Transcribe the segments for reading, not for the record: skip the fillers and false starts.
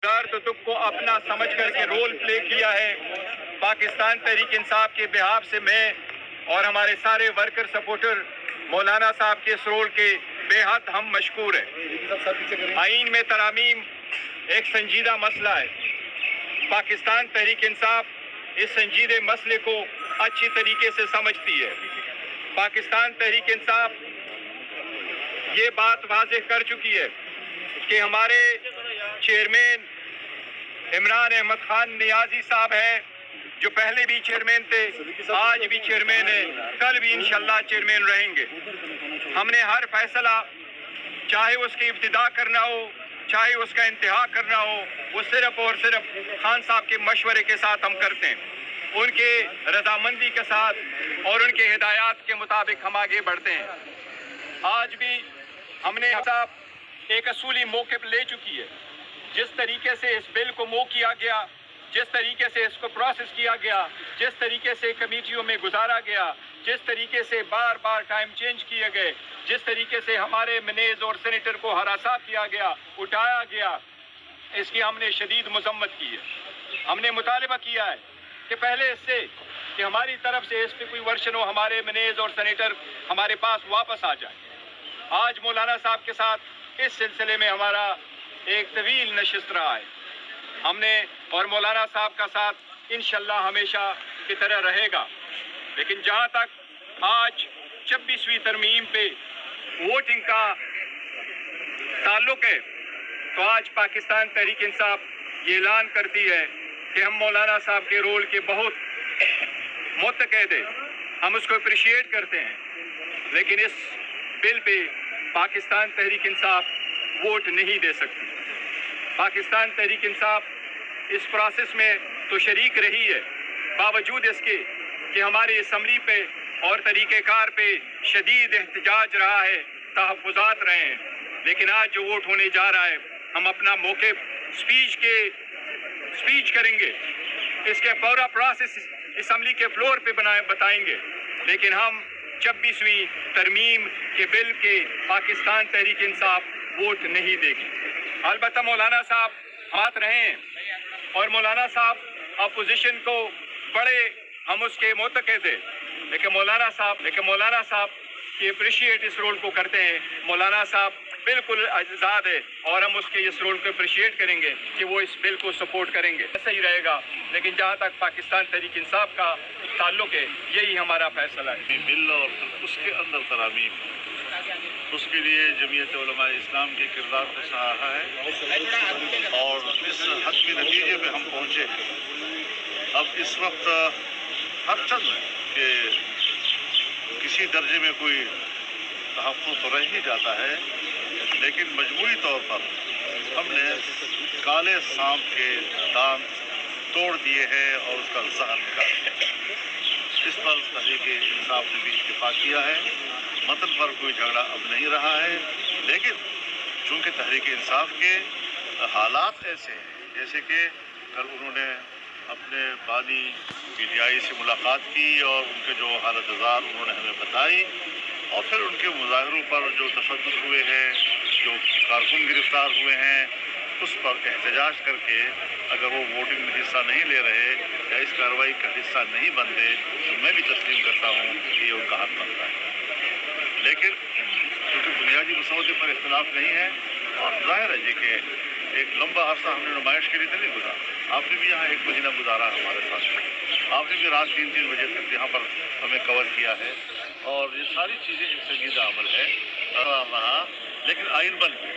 दर्द दुख को अपना समझ करके रोल प्ले किया है। पाकिस्तान तहरीक इंसाफ के बिहाफ से मैं और हमारे सारे वर्कर सपोर्टर मौलाना साहब के इस रोल के बेहद हम मशकूर हैं। आइन में तरामीम एक संजीदा मसला है। पाकिस्तान तहरीक इंसाफ इस संजीदे मसले को अच्छी तरीके से समझती है। पाकिस्तान तहरीक इंसाफ ये बात वाज़ेह कर चुकी है कि हमारे चेयरमैन इमरान अहमद खान नियाजी साहब हैं, जो पहले भी चेयरमैन थे, आज भी चेयरमैन है, कल भी इंशाल्लाह चेयरमैन रहेंगे। हमने हर फैसला, चाहे उसकी इब्तिदा करना हो, चाहे उसका इंतहा करना हो, वो सिर्फ और सिर्फ खान साहब के मशवरे के साथ हम करते हैं, उनके रजामंदी के साथ और उनके हिदायत के मुताबिक हम आगे बढ़ते हैं। आज भी हमने साहब एक असूली मौक़िफ़ ले चुकी है। जिस तरीके से इस बिल को मूव किया गया, जिस तरीके से इसको प्रोसेस किया गया, जिस तरीके से कमेटियों में गुजारा गया, जिस तरीके से बार बार टाइम चेंज किए गए, जिस तरीके से हमारे मनेज और सेनेटर को हरासा किया गया, उठाया गया, इसकी हमने शदीद मजम्मत की है। हमने मुतालबा किया है कि पहले इससे कि हमारी तरफ से इस पर कोई वर्शन हो, हमारे मनेज और सेनेटर हमारे पास वापस आ जाए। आज मौलाना साहब के साथ इस सिलसिले में हमारा एक तवील नशिस्त रहा है। हमने और मौलाना साहब का साथ इंशाल्लाह हमेशा की तरह रहेगा। लेकिन जहाँ तक आज 26वीं तरमीम पे वोटिंग का ताल्लुक है, तो आज पाकिस्तान तहरीक इंसाफ ये ऐलान करती है कि हम मौलाना साहब के रोल के बहुत मुतक़द हैं, हम उसको अप्रिशिएट करते हैं। लेकिन इस bill pay Pakistan Tehreek Insaf vote नहीं दे सकती। पाकिस्तान तहरीक इंसाफ इस प्रोसेस में तो शरीक रही है, बावजूद इसके कि हमारी असम्बली पे और तरीक़ेकार पे शदीद एहतजाज रहा है, तहफ़्फ़ुज़ात रहे हैं। लेकिन आज जो वोट होने जा रहा है, हम अपना मौक़िफ़ स्पीच करेंगे, इसके पूरा प्रोसेस असम्बली के फ्लोर पे बताएंगे। लेकिन हम 26वीं तरमीम के बिल के पाकिस्तान तहरीक इंसाफ वोट नहीं देगी। अलबत्ता मौलाना साहब हाथ रहे हैं और मौलाना साहब अपोजिशन को बड़े हम उसके मुतक़द हैं, लेकिन मौलाना साहब की अप्रिशिएट इस रोल को करते हैं। मौलाना साहब बिल्कुल आज़ाद है और हम उसके इस रोल को अप्रिशिएट करेंगे कि वो इस बिल को सपोर्ट करेंगे, ऐसा ही रहेगा। लेकिन जहाँ तक पाकिस्तान तहरीक इंसाफ का ताल्लुक है, यही हमारा फैसला है। बिल और उसके अंदर तरामीम, उसके लिए जमीयत उलमा इस्लाम के किरदार को सराहा है और इस हतमी नतीजे पे हम पहुँचे हैं। अब इस वक्त हर चंद के किसी दर्जे में कोई तहफ़्फ़ुज़ तो रह ही जाता है, लेकिन मजबूरी तौर पर हमने काले सांप के दांत तोड़ दिए हैं और उसका ज़हर निकाल दिया। इस पर तहरीक इंसाफ ने भी इत्तेफाक किया है। मतन पर कोई झगड़ा अब नहीं रहा है, लेकिन चूँकि तहरीक इंसाफ के हालात ऐसे हैं, जैसे कि कल उन्होंने अपने बानी PTI से मुलाकात की और उनके जो हालत ज़ार उन्होंने हमें बताई, और फिर उनके मुज़ाहरों पर जो तशद्दुद हुए हैं, जो कारकुन गिरफ्तार हुए हैं, उस पर एहतजाज करके अगर वो वोटिंग में हिस्सा नहीं ले रहे या इस कार्रवाई का हिस्सा नहीं बनते, तो मैं भी तस्लीम करता हूँ कि ये उनका हक बनता है। लेकिन क्योंकि बुनियादी मसौदे पर इख्तलाफ नहीं है और ज़ाहिर है जी कि एक लंबा अरसा हमने नुमाइश के लिए तो नहीं गुजारा। आपने भी यहाँ 1 महीना गुजारा हमारे साथ, आपने भी रात 3-3 बजे तक यहाँ पर हमें कवर किया है और ये सारी चीज़ें एक संजीदा अमल है रहा। लेकिन आइन बन गई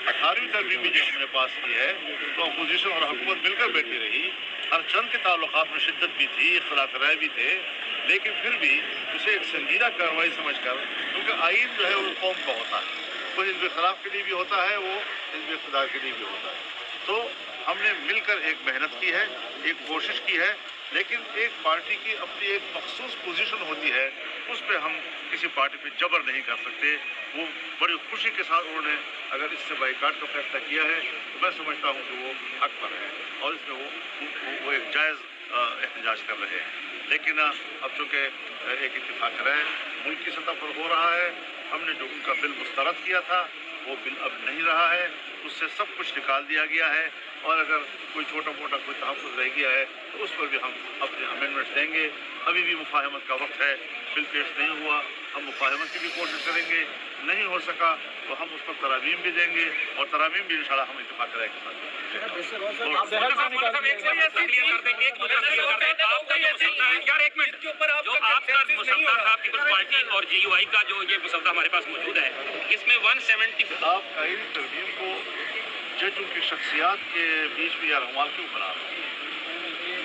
18वीं तरमीम भी जो हमने पास की है, तो अपोजिशन और हुकूमत मिलकर बैठी रही। हर चंद के ताल्लुकात में शिद्दत भी थी, इख्तिलाफ राय भी थे, लेकिन फिर भी उसे एक संजीदा कार्रवाई समझकर, क्योंकि आइन जो है वो कौम का होता है, वो हिज़्ब इख्तिलाफ के लिए भी होता है, वो हिज़्ब इक़्तिदार के लिए भी होता है। तो हमने मिलकर एक मेहनत की है, एक कोशिश की है, लेकिन एक पार्टी की अपनी एक मखसूस पोजीशन होती है, उस पर हम किसी पार्टी पे जबर नहीं कर सकते। वो बड़ी खुशी के साथ उन्होंने अगर इससे बाइकाट का फैसला किया है, तो मैं समझता हूँ कि वो हक पर है और इसमें वो एक जायज़ एहतजाज कर रहे हैं। लेकिन अब चूँकि एक इत्तेफाक राय मुल्क की सतह पर हो रहा है, हमने जो उनका बिल मुस्तरद किया था وہ بل اب نہیں رہا ہے، اس سے سب کچھ نکال دیا گیا ہے، اور اگر کوئی چھوٹا موٹا کوئی تحفظ رہ گیا ہے تو اس پر بھی ہم اپنے امینڈمنٹ دیں گے۔ ابھی بھی مفاہمت کا وقت ہے، بل پیش نہیں ہوا، ہم مفاہمت کی بھی کوشش کریں گے، نہیں ہو سکا تو ہم اس پر ترامیم بھی دیں گے، اور ترامیم بھی انشاءاللہ ہم اتفاق رائے کے ساتھ دیں گے۔ پیپلز پارٹی اور جے یو آئی کا جو یہ مسودہ ہمارے پاس موجود ہے، اس میں 170 آپ آئینی ترمیم کو ججوں کی شخصیات کے بیچ میں یا رہنما کیوں بنا رہے ہیں؟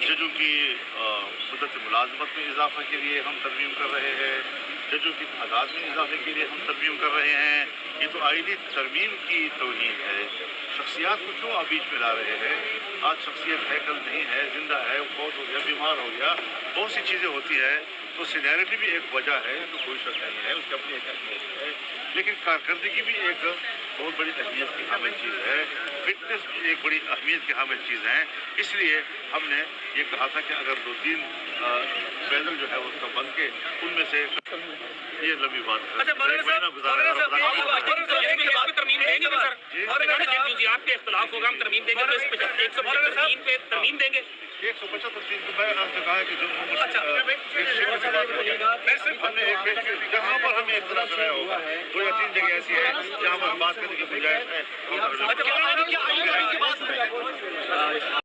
ججوں کی مدت ملازمت میں اضافہ کے لیے ہم ترمیم کر رہے ہیں، ججوں کی تعداد میں اضافے کے لیے ہم ترمیم کر رہے ہیں۔ یہ تو آئینی ترمیم کی توہین ہے۔ شخصیات کو کیوں آپ بیچ میں لا رہے ہیں؟ آج شخصیت ہے، کل نہیں ہے، زندہ ہے، فوت ہو گیا، بیمار ہو گیا، بہت سی چیزیں ہوتی ہے، تو سینیرٹی بھی ایک وجہ ہے، تو کوئی شک نہیں ہے، اس کی اپنی ایک اہمیت ہے، لیکن کارکردگی بھی ایک بہت بڑی اہمیت کی حامل چیز ہے، فٹنس بھی ایک بڑی اہمیت کی حامل چیز ہے۔ اس لیے ہم نے یہ کہا تھا کہ اگر 2-3 پینل جو ہے اس کا بن کے ان میں سے یہ لمبی بات ہے۔ ترمیم دیں گے سر، جزیات پہ اختلاف ہوگا، ہم ترمیم دیں گے تو اس پہ 175 پہ ترمیم دیں گے۔ 175 کی میں آپ سے کہا ہے کہ جو ہم نے جہاں پر ہمیں اختلاف رہا ہوگا 2 یا 3 جگہ ایسی ہے جہاں پر بات کرنے کی گنجائش ہے۔